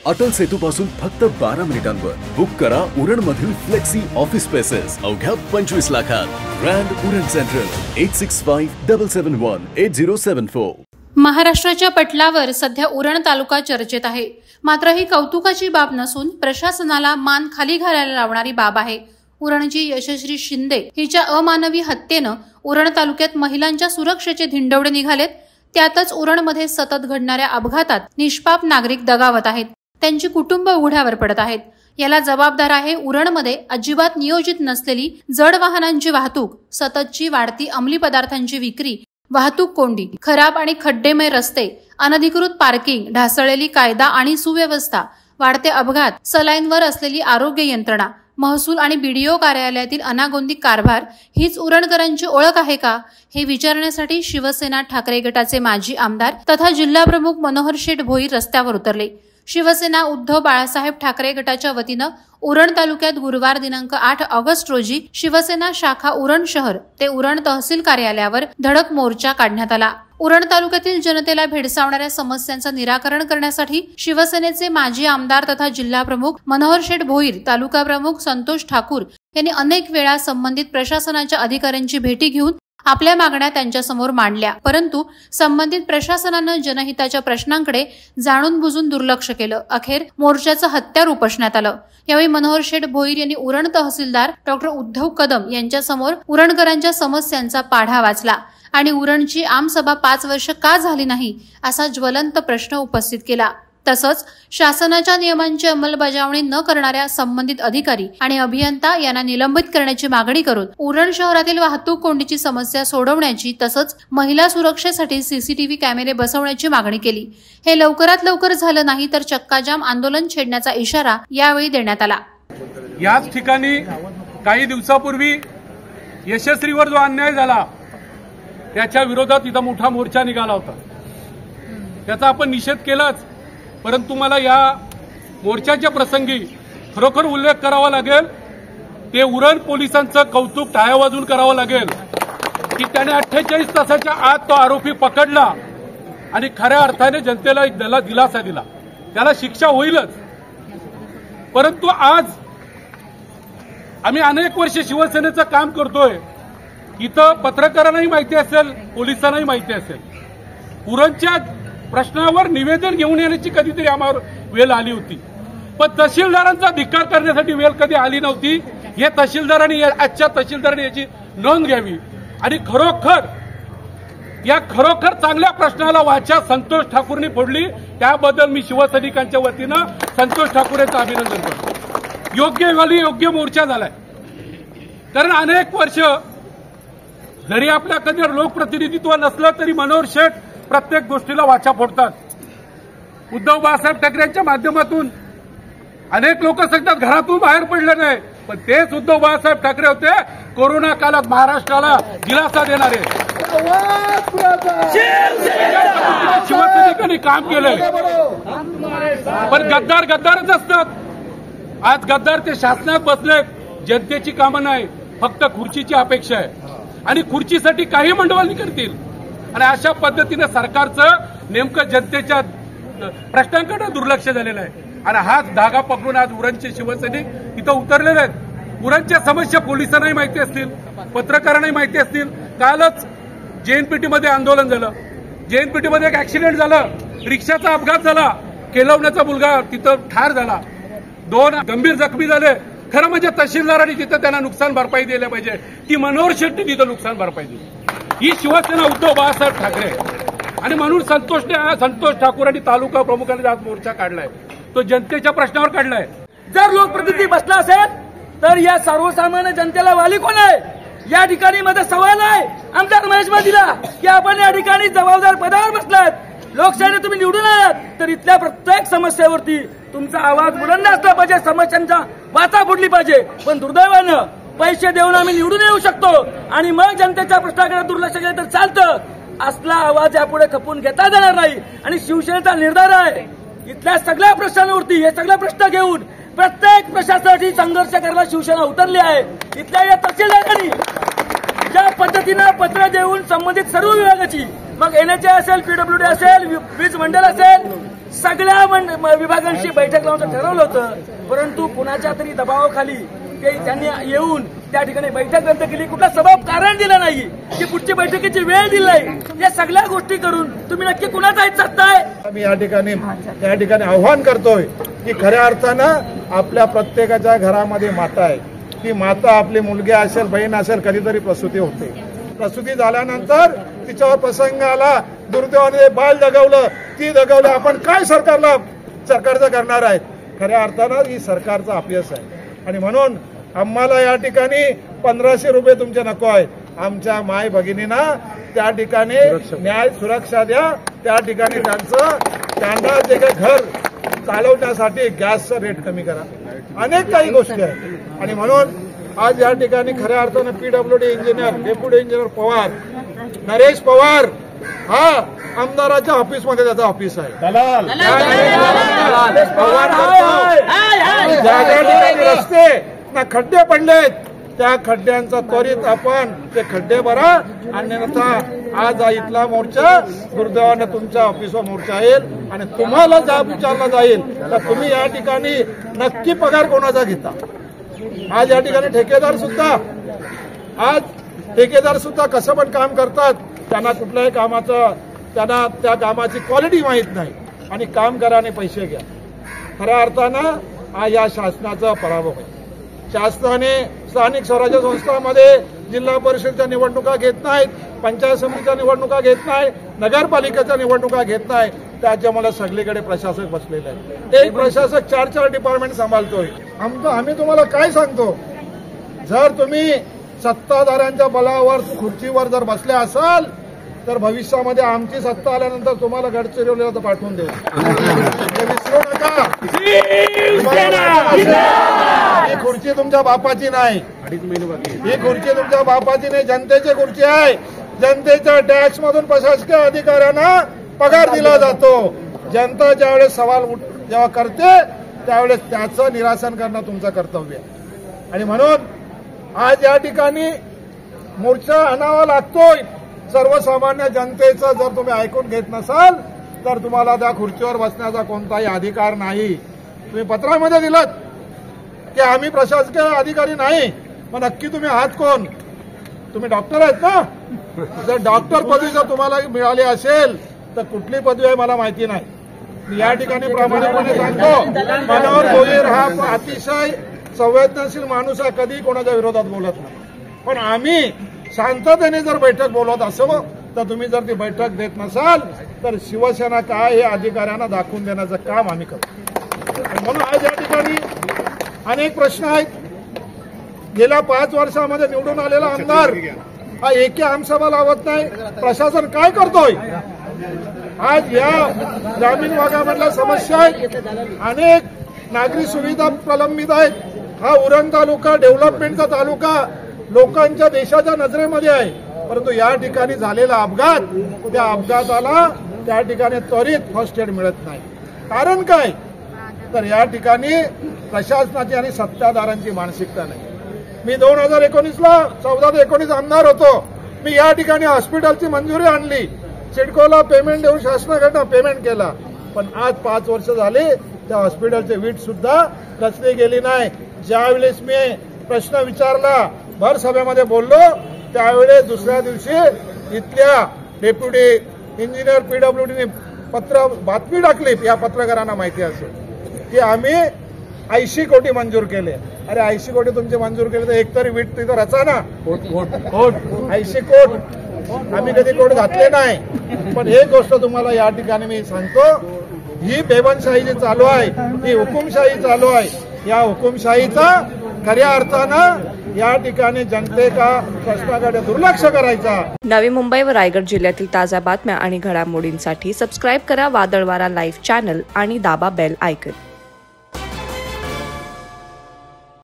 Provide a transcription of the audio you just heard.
अटल सेतू पासून फक्त 12 मिनिटांवर बुक करा उरण मधील फ्लेक्सी ऑफिस स्पेसेस अवघ्या 25 लाखात. Grand Uran central 8657718074. महाराष्ट्राच्या पटलावर सध्या उरण तालुका चर्चेत आहे. मात्र ही कौतुकाची बाब नसून प्रशासनाला मान खाली घालायला लावणारी बाब आहे. उरणची यशश्री शिंदे हिच्या अमानवी हत्येनं उरण तालुक्यात महिलांच्या सुरक्षेचे धिंडवडे निघालेत. त्यातच उरणमध्ये सतत घडणाऱ्या अपघातात निष्पाप नागरिक दगावत आहेत. त्यांची कुटुंब उघड्यावर पडत आहेत. याला जबाबदार आहे उरणमध्ये अजिबात नियोजित नसलेली जड वाहनांची वाहतूक, सततची वाढती अंमली पदार्थांची विक्री, वाहतूक कोंडी, खराब आणि खड्डेमय रस्ते, अनधिकृत पार्किंग, ढासळलेली कायदा आणि सुव्यवस्था, वाढते अपघात, सलाईनवर असलेली आरोग्य यंत्रणा, महसूल आणि बीडीओ कार्यालयातील अनागोंदी कारभार हीच उरणकरांची ओळख आहे का, हे विचारण्यासाठी शिवसेना ठाकरे गटाचे माजी आमदार तथा जिल्हाप्रमुख मनोहर शेठ भोईर रस्त्यावर उतरले. शिवसेना उद्धव बाळासाहेब ठाकरे गटाच्या वतीनं उरण तालुक्यात गुरुवार दिनांक 8 ऑगस्ट रोजी शिवसेना शाखा उरण शहर ते उरण तहसील कार्यालयावर धडक मोर्चा काढण्यात आला. उरण तालुक्यातील जनतेला भेडसावणाऱ्या समस्यांचं निराकरण करण्यासाठी शिवसेनेचे माजी आमदार तथा जिल्हाप्रमुख मनोहर शेठ भोईर, तालुका प्रमुख संतोष ठाकूर यांनी अनेक वेळा संबंधित प्रशासनाच्या अधिकाऱ्यांची भेटी घेऊन आपल्या मागण्या त्यांच्यासमोर मांडल्या. परंतु संबंधित प्रशासनानं जनहिताच्या प्रश्नांकडे जाणून बुजून दुर्लक्ष केलं. अखेर मोर्चाचं हत्यार उपसण्यात आलं. यावेळी मनोहर शेठ भोईर यांनी उरण तहसीलदार डॉक्टर उद्धव कदम यांच्यासमोर उरणकरांच्या समस्यांचा पाढा वाचला आणि उरणची आमसभा 5 वर्ष का झाली नाही असा ज्वलंत प्रश्न उपस्थित केला. तसंच शासनाच्या नियमांची अंमलबजावणी न करणाऱ्या संबंधित अधिकारी आणि अभियंता यांना निलंबित करण्याची मागणी करून उरण शहरातील वाहतूक कोंडीची समस्या सोडवण्याची तसंच महिला सुरक्षेसाठी सीसीटीव्ही कॅमेरे बसवण्याची मागणी केली. हे लवकरात लवकर झालं नाही तर चक्काजाम आंदोलन छेडण्याचा इशारा यावेळी देण्यात आला. याच ठिकाणी काही दिवसापूर्वी यशस्वीवर जो अन्याय झाला त्याच्या विरोधात इथं मोठा मोर्चा निघाला होता. त्याचा आपण निषेध केलाच. परंतु मला या मोर्चाच्या प्रसंगी खरोखर उल्लेख करावा लागेल ते उरण पोलिसांचं कौतुक टाळ्या वाजून करावं लागेल की त्याने 48 तासाच्या आत तो आरोपी पकडला आणि खऱ्या अर्थाने जनतेला एक दिलासा दिला. त्याला शिक्षा होईलच. परंतु आज आम्ही अनेक वर्ष शिवसेनेचं काम करतोय. इथं पत्रकारांनाही माहिती असेल, पोलिसांनाही माहिती असेल, उरणच्या प्रश्नावर निवेदन घेऊन येण्याची कधीतरी आम्हाला वेळ आली होती. पण तहसीलदारांचा धिक्कार करण्यासाठी वेळ कधी आली नव्हती. हे तहसीलदारांनी, आजच्या तहसीलदारांनी याची नोंद घ्यावी आणि खरोखर चांगल्या प्रश्नाला वाचा संतोष ठाकूरनी फोडली. त्याबद्दल मी शिवसैनिकांच्या वतीनं संतोष ठाकूर यांचं अभिनंदन करतो. योग्य मोर्चा झालाय. कारण अनेक वर्ष जरी आपल्याकडे लोकप्रतिनिधित्व नसलं तरी मनोहर शेठ प्रत्येक गोष्टीला वाचा फोडतात. उद्धव बाळासाहेब ठाकरेंच्या माध्यमातून अनेक लोक सांगतात घरातून बाहेर पडले नाही, पण तेच उद्धव बाळासाहेब ठाकरे होते कोरोना काळात महाराष्ट्राला दिलासा देणारे. शिवसैनिकांनी काम केलंय. पण गद्दारच असतात. आज गद्दार ते शासनात बसले. जनतेची कामं नाही, फक्त खुर्चीची अपेक्षा आहे आणि खुर्चीसाठी काही मंडळी करतील. आणि अशा पद्धतीने सरकारचं नेमकं जनतेच्या प्रश्नांकडे दुर्लक्ष झालेलं आहे. आणि हाच धागा पकडून आज उरणचे शिवसैनिक इथं उतरलेले आहेत. उरणच्या समस्या पोलिसांनाही माहिती असतील, पत्रकारांनाही माहिती असतील. कालच जेएनपीटीमध्ये आंदोलन झालं. जेएनपीटीमध्ये एक ऍक्सिडेंट झालं. रिक्षाचा अपघात झाला. केलवण्याचा मुलगा तिथं ठार झाला. 2 गंभीर जखमी झाले. खरं म्हणजे तहसीलदारांनी तिथं त्यांना नुकसान भरपाई दिली पाहिजे. ती मनोहर शेट्टी तिथं नुकसान भरपाई दिली. ही शिवसेना उद्धव बाळासाहेब ठाकरे आणि म्हणून संतोष ठाकूर आणि तालुका प्रमुखांनी आज मोर्चा काढलाय. तो जनतेच्या प्रश्नावर काढलाय. जर लोकप्रतिनिधी बसला असेल तर या सर्वसामान्य जनतेला वाली कोण आहे या ठिकाणी माझा सवाल आहे. आमदार महेश दिला की आपण या ठिकाणी जबाबदार पदावर बसलात. लोकशाहीने तुम्ही निवडून आलात तर इथल्या प्रत्येक समस्येवरती तुमचा आवाज बुलंद असला पाहिजे. समस्यांचा वाचा फुटली पाहिजे. पण दुर्दैवानं पैसे देऊन आम्ही निवडून येऊ शकतो आणि मग जनतेच्या प्रश्नाकडे दुर्लक्ष केलं तर चालतं. असला आवाज यापुढे खपून घेता जाणार नाही. आणि शिवसेनेचा निर्धार आहे इथल्या सगळ्या प्रश्नांवरती हे सगळे प्रश्न घेऊन प्रत्येक प्रशासनासाठी संघर्ष करायला शिवसेना उतरली आहे. इथल्या या तहसीलदारांनी ज्या पद्धतीनं पत्र देऊन संबंधित सर्व विभागाची मग NHA असेल, PWD असेल, वीज मंडळ असेल, सगळ्या विभागांशी बैठक लावून ठरवलं होतं. परंतु कुणाच्या तरी दबावाखाली त्यांनी येऊन त्या ठिकाणी बैठक रद्द केली. कुठला सबब कारण दिलं नाही की पुढची बैठकीची वेळ दिली नाही. या सगळ्या गोष्टी करून तुम्ही नक्की कुणाचा हित साधताय? आम्ही या ठिकाणी आव्हान करतोय की खऱ्या अर्थानं आपल्या प्रत्येकाच्या घरामध्ये माता आहे. ती माता आपली मुलगी असेल, बहीण असेल, कधीतरी प्रसूती होते. प्रसूती झाल्यानंतर तिच्यावर प्रसंग आला, दुर्दैवाने बाळ दगावलं, ती दगावलं. आपण काय सरकारचं करणार आहेत? खऱ्या अर्थानं ही सरकारचा अपयश आहे. आणि म्हणून आम्हाला या ठिकाणी 1500 रुपये तुमचे नको आहेत. आमच्या माय भगिनींना त्या ठिकाणी न्याय सुरक्षा द्या. त्या ठिकाणी त्यांना जे काही घर चालवण्यासाठी गॅसचा रेट कमी करा. अनेक काही गोष्टी आहेत. आणि म्हणून आज या ठिकाणी खऱ्या अर्थानं PWD engineer, deputy engineer Pawar, Naresh Pawar हा आमदाराच्या ऑफिसमध्ये त्याचं ऑफिस आहे. ज्या ठिकाणी रस्ते ना खड्डे पडलेत त्या खड्ड्यांचा त्वरित आपण ते खड्डे भरा. अन्यथा आज इथला मोर्चा दुर्दैवानं तुमच्या ऑफिसवर मोर्चा येईल आणि तुम्हाला जाब विचारला जाईल तर तुम्ही या ठिकाणी नक्की पगार कोणाचा घेता. आज या ठिकाणी ठेकेदार सुद्धा कसं पण काम करतात. त्यांना कुठल्याही त्यांना त्या कामाची क्वालिटी माहीत नाही आणि काम करा आणि पैसे घ्या. खऱ्या अर्थानं हा या शासनाचा पराभव आहे. शासनाने स्थानिक स्वराज्य संस्थांमध्ये जिल्हा परिषदेच्या निवडणुका घेत नाहीत, पंचायत समितीच्या निवडणुका घेत नाही, नगरपालिकेच्या निवडणुका घेत नाही. त्याच्यामुळे सगळीकडे प्रशासक बसलेले आहे. एक प्रशासक 4 डिपार्टमेंट सांभाळतोय. आम्ही तुम्हाला काय सांगतो, जर तुम्ही सत्ताधाऱ्यांच्या बलावर खुर्चीवर जर बसले असाल तर भविष्यामध्ये आमची सत्ता आल्यानंतर तुम्हाला गडचिरोलीला पाठवून देऊ. विसरू नका, ही खुर्ची तुमच्या बापाची नाही. ही खुर्ची तुमच्या बापाची नाही, जनतेची खुर्ची आहे. जनतेच्या टॅक्स मधून प्रशासकीय अधिकाऱ्यांना पगार दिला जातो. जनता ज्यावेळेस सवाल जेव्हा करते त्यावेळेस त्याचं निरासन करणं तुमचं कर्तव्य आहे. आणि म्हणून आज या ठिकाणी मोर्चा आणावा लागतोय. सर्वसामान्य जनतेचं जर तुम्ही ऐकून घेत नसाल तर तुम्हाला त्या खुर्चीवर बसण्याचा कोणताही अधिकार नाही. तुम्ही पत्रामध्ये दिलं की आम्ही प्रशासकीय अधिकारी नाही, मग नक्की तुम्ही आहात कोण? तुम्ही डॉक्टर आहेत ना? जर डॉक्टर पदवी जर तुम्हाला मिळाली असेल तर कुठली पदवी आहे मला माहिती नाही. मी या ठिकाणी प्रामाणिकपणे सांगतो, मनोहर भोईर हा अतिशय संवेदनशील माणूस आहे, कधी कोणाच्या विरोधात बोलत नाही. पण आम्ही शांततेने जर बैठक बोलवत असावं तर तुम्ही जर ती बैठक देत नसाल तर शिवसेना काय हे अधिकाऱ्यांना दाखवून देण्याचं काम आम्ही करतो. म्हणून आज या ठिकाणी अनेक प्रश्न आहेत. गेल्या 5 वर्षामध्ये निवडून आलेला आमदार हा एकही आमसभा लावत नाही. प्रशासन काय करतोय? आज या ग्रामीण भागामधल्या समस्या आहेत, अनेक नागरी सुविधा प्रलंबित आहेत. हा उरण तालुका डेव्हलपमेंटचा तालुका लोकांच्या देशाच्या नजरेमध्ये आहे. परंतु या ठिकाणी झालेला अपघात, त्या अपघाताला त्या ठिकाणी त्वरित फर्स्ट एड मिळत नाही. कारण काय? तर या ठिकाणी प्रशासनाची आणि सत्ताधाऱ्यांची मानसिकता नाही. मी 2019ला 14 ते 19 आमदार होतो. मी या ठिकाणी हॉस्पिटलची मंजुरी आणली, सिडकोला पेमेंट देऊन शासनाकडनं पेमेंट केला. पण आज 5 वर्ष झाली त्या हॉस्पिटलचे वीट सुद्धा रचली गेली नाही. ज्यावेळेस मी प्रश्न विचारला, भर सभेमध्ये बोललो, त्यावेळेस दुसऱ्या दिवशी इथल्या डेप्युटी इंजिनियर PWDने बातमी टाकली. या पत्रकारांना माहिती असेल की आम्ही 80 कोटी मंजूर केले. अरे 80 कोटी तुमचे मंजूर केले तर एकतरी वीट तिथं रचा ना. 80 कोट आम्ही कधी कोट घातले नाही. पण एक गोष्ट तुम्हाला या ठिकाणी मी सांगतो, ही बेबनशाही जी चालू आहे, ही हुकुमशाही चालू आहे. या हुकुमशाहीचा खऱ्या अर्थानं या ठिकाणी जनतेचा प्रश्नाकडे दुर्लक्ष करायचा. नवी मुंबई व रायगड जिल्ह्यातील ताज्या बातम्या आणि घडामोडींसाठी सबस्क्राईब करा वादळवारा लाईव्ह चॅनल आणि दाबा बेल आयकॉन.